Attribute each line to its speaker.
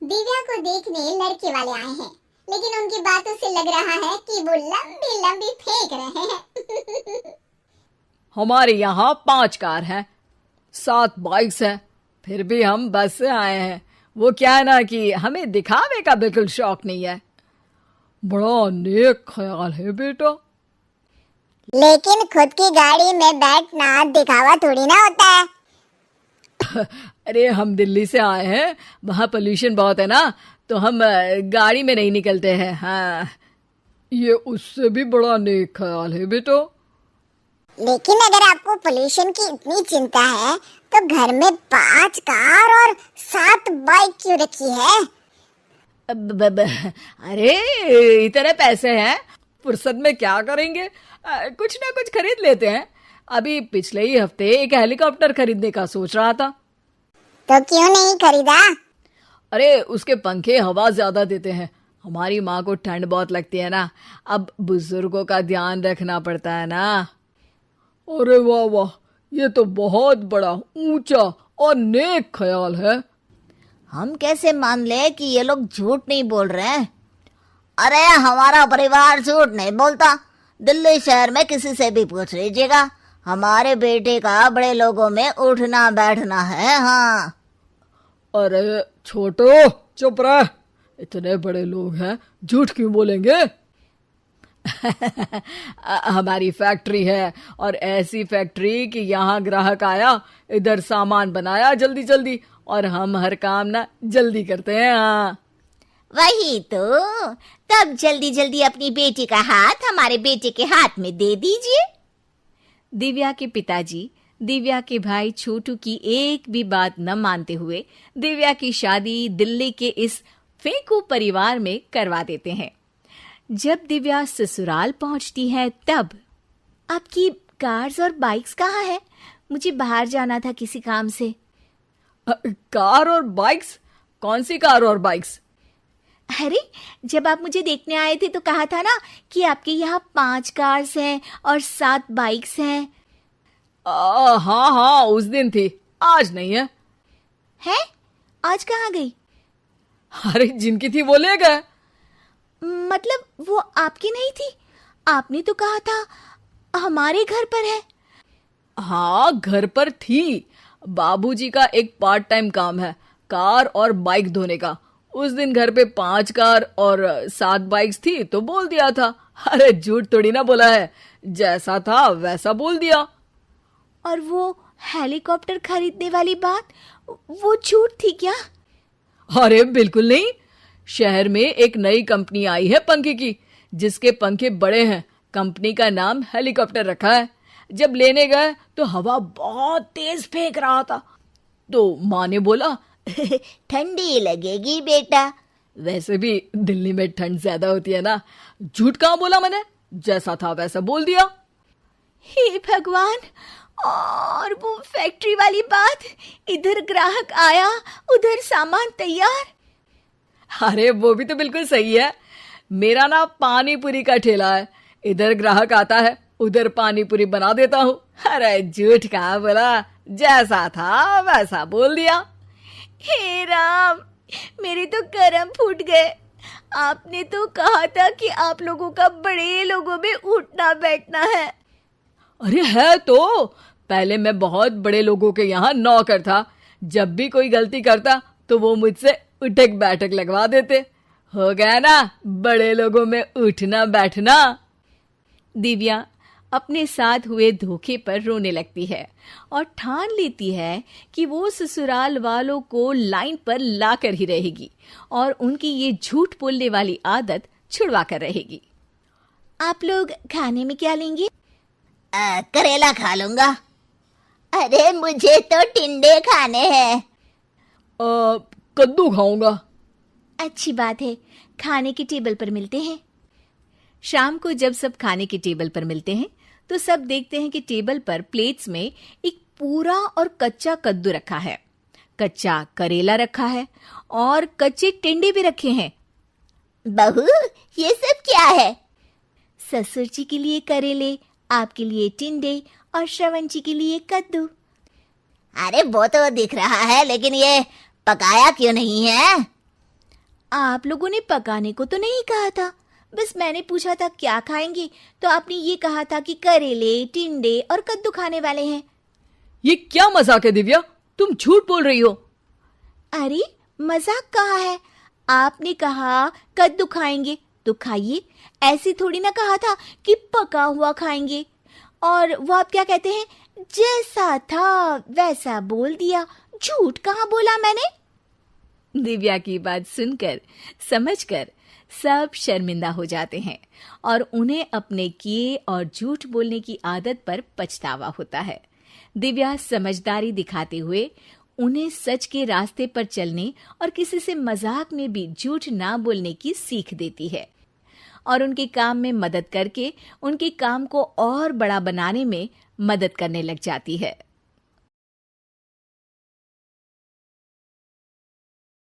Speaker 1: दिव्या को देखने लड़के वाले आए हैं, लेकिन उनकी बातों से लग रहा है कि वो लंबी लंबी फेंक रहे हैं।
Speaker 2: हमारे यहाँ 5 कार हैं, 7 बाइक्स हैं, फिर भी हम बस से आए हैं। वो क्या है ना कि हमें दिखावे का बिल्कुल शौक नहीं है। बड़ा नेक ख्याल है बेटा।
Speaker 1: लेकिन खुद की गाड़ी में बैठना दिखावा थोड़ी ना होता है।
Speaker 2: अरे हम दिल्ली से आए हैं, वहाँ पोल्यूशन बहुत है ना, तो हम गाड़ी में नहीं निकलते हैं। हाँ, ये उससे भी बड़ा नेक ख्याल है बेटा।
Speaker 1: लेकिन अगर आपको पोल्यूशन की इतनी चिंता है तो घर में 5 कार और 7 बाइक क्यों रखी है?
Speaker 2: अरे इतने पैसे हैं, फुर्सत में क्या करेंगे, कुछ ना कुछ खरीद लेते हैं। अभी पिछले ही हफ्ते एक हेलीकॉप्टर खरीदने का सोच रहा था।
Speaker 1: तो क्यों नहीं खरीदा?
Speaker 2: अरे उसके पंखे हवा ज्यादा देते हैं, हमारी माँ को ठंड बहुत लगती है ना, अब बुजुर्गों का ध्यान रखना पड़ता है ना। अरे वाह वाह, ये तो बहुत बड़ा ऊंचा और नेक ख्याल है।
Speaker 3: हम कैसे मान ले कि ये लोग झूठ नहीं बोल रहे हैं? अरे हमारा परिवार झूठ नहीं बोलता। दिल्ली शहर में किसी से भी पूछ लीजिएगा, हमारे बेटे का बड़े लोगों में उठना बैठना है। हाँ।
Speaker 2: अरे छोटो चुप रह, इतने बड़े लोग हैं, झूठ क्यों बोलेंगे? हमारी फैक्ट्री है, और ऐसी फैक्ट्री कि यहाँ ग्राहक आया, इधर सामान बनाया जल्दी जल्दी, और हम हर काम ना जल्दी करते हैं। हाँ
Speaker 3: वही तो, तब जल्दी जल्दी अपनी बेटी का हाथ हमारे बेटे के हाथ में दे दीजिए।
Speaker 4: दिव्या के पिताजी दिव्या के भाई छोटू की एक भी बात न मानते हुए दिव्या की शादी दिल्ली के इस फेंकू परिवार में करवा देते हैं। जब दिव्या ससुराल पहुंचती है तब आपकी कार्स और बाइक्स कहाँ है? मुझे बाहर जाना था किसी काम से।
Speaker 2: कार और बाइक्स? कौन सी कार और बाइक्स?
Speaker 4: अरे जब आप मुझे देखने आए थे तो कहा था ना कि आपके यहाँ 5 कार्स हैं और 7 बाइक्स हैं।
Speaker 2: हाँ हाँ, उस दिन थी, आज नहीं है।
Speaker 4: है? आज कहाँ गई?
Speaker 2: अरे जिनकी थी वो ले गए।
Speaker 4: मतलब वो आपकी नहीं थी? आपने तो कहा था हमारे घर पर है।
Speaker 2: हाँ घर पर थी, बाबूजी का एक पार्ट टाइम काम है कार और बाइक धोने का। उस दिन घर पे 5 कार और 7 बाइक्स थी तो बोल दिया था। अरे झूठ थोड़ी ना बोला है, जैसा था वैसा बोल दिया।
Speaker 4: और वो हेलीकॉप्टर खरीदने वाली बात, वो झूठ थी क्या?
Speaker 2: अरे बिल्कुल नहीं, शहर में एक नई कंपनी आई है पंखे की, जिसके पंखे बड़े हैं। कंपनी का नाम हेलीकॉप्टर रखा है। जब लेने गए तो हवा बहुत तेज फेंक रहा था, तो माँ ने बोला
Speaker 3: ठंडी लगेगी बेटा।
Speaker 2: वैसे भी दिल्ली में ठंड ज्यादा होती है ना। झूठ कहाँ बोला मैंने, जैसा था वैसा बोल दिया।
Speaker 4: हे भगवान! और वो फैक्ट्री वाली बात, इधर ग्राहक आया उधर सामान तैयार।
Speaker 2: अरे वो भी तो बिल्कुल सही है। मेरा ना पानी पूरी का ठेला है, इधर ग्राहक आता है उधर पानी पूरी बना देता हूँ। अरे झूठ कहाँ बोला, जैसा था वैसा बोल दिया।
Speaker 4: हे राम, मेरे तो कर्म फूट गए। आपने तो कहा था कि आप लोगों का बड़े लोगों में उठना बैठना है।
Speaker 2: अरे है तो, पहले मैं बहुत बड़े लोगों के यहाँ नौकर था। जब भी कोई गलती करता तो वो मुझसे उठक बैठक लगवा देते। हो गया ना बड़े लोगों में उठना बैठना।
Speaker 4: दिव्या अपने साथ हुए धोखे पर रोने लगती है और ठान लेती है कि वो ससुराल वालों को लाइन पर लाकर ही रहेगी और उनकी ये झूठ बोलने वाली आदत छुड़वा कर रहेगी। आप लोग खाने में क्या लेंगे?
Speaker 3: करेला खा लूंगा। अरे मुझे तो टिंडे खाने हैं।
Speaker 2: कद्दू खाऊंगा।
Speaker 4: अच्छी बात है, खाने की टेबल पर मिलते हैं। शाम को जब सब खाने की टेबल पर मिलते हैं तो सब देखते हैं कि टेबल पर प्लेट्स में एक पूरा और कच्चा कद्दू रखा है, कच्चा करेला रखा है और कच्चे टिंडे भी रखे हैं।
Speaker 3: बहू ये सब क्या है?
Speaker 4: ससुर जी के लिए करेले, आपके लिए टिंडे और श्रवण जी के लिए कद्दू।
Speaker 3: अरे वो तो दिख रहा है, लेकिन ये पकाया क्यों नहीं है?
Speaker 4: आप लोगों ने पकाने को तो नहीं कहा था, बस मैंने पूछा था क्या खाएंगे, तो आपने ये कहा था कि करेले, टिंडे और कद्दू खाने वाले हैं।
Speaker 2: ये क्या मजाक है दिव्या, तुम झूठ बोल रही हो।
Speaker 4: अरे मजाक कहाँ है, आपने कहा कद्दू खाएंगे तो खाइए, ऐसी थोड़ी ना कहा था कि पका हुआ खाएंगे। और वो आप क्या कहते हैं, जैसा था वैसा बोल दिया, झूठ कहाँ बोला मैंने।
Speaker 3: दिव्या की बात सुनकर, समझकर सब शर्मिंदा हो जाते हैं और उन्हें अपने किए और झूठ बोलने की आदत पर पछतावा होता है। दिव्या समझदारी दिखाते हुए उन्हें सच के रास्ते पर चलने और किसी से मजाक में भी झूठ ना बोलने की सीख देती है और उनके काम में मदद करके उनके काम को और बड़ा बनाने में मदद करने लग जाती है।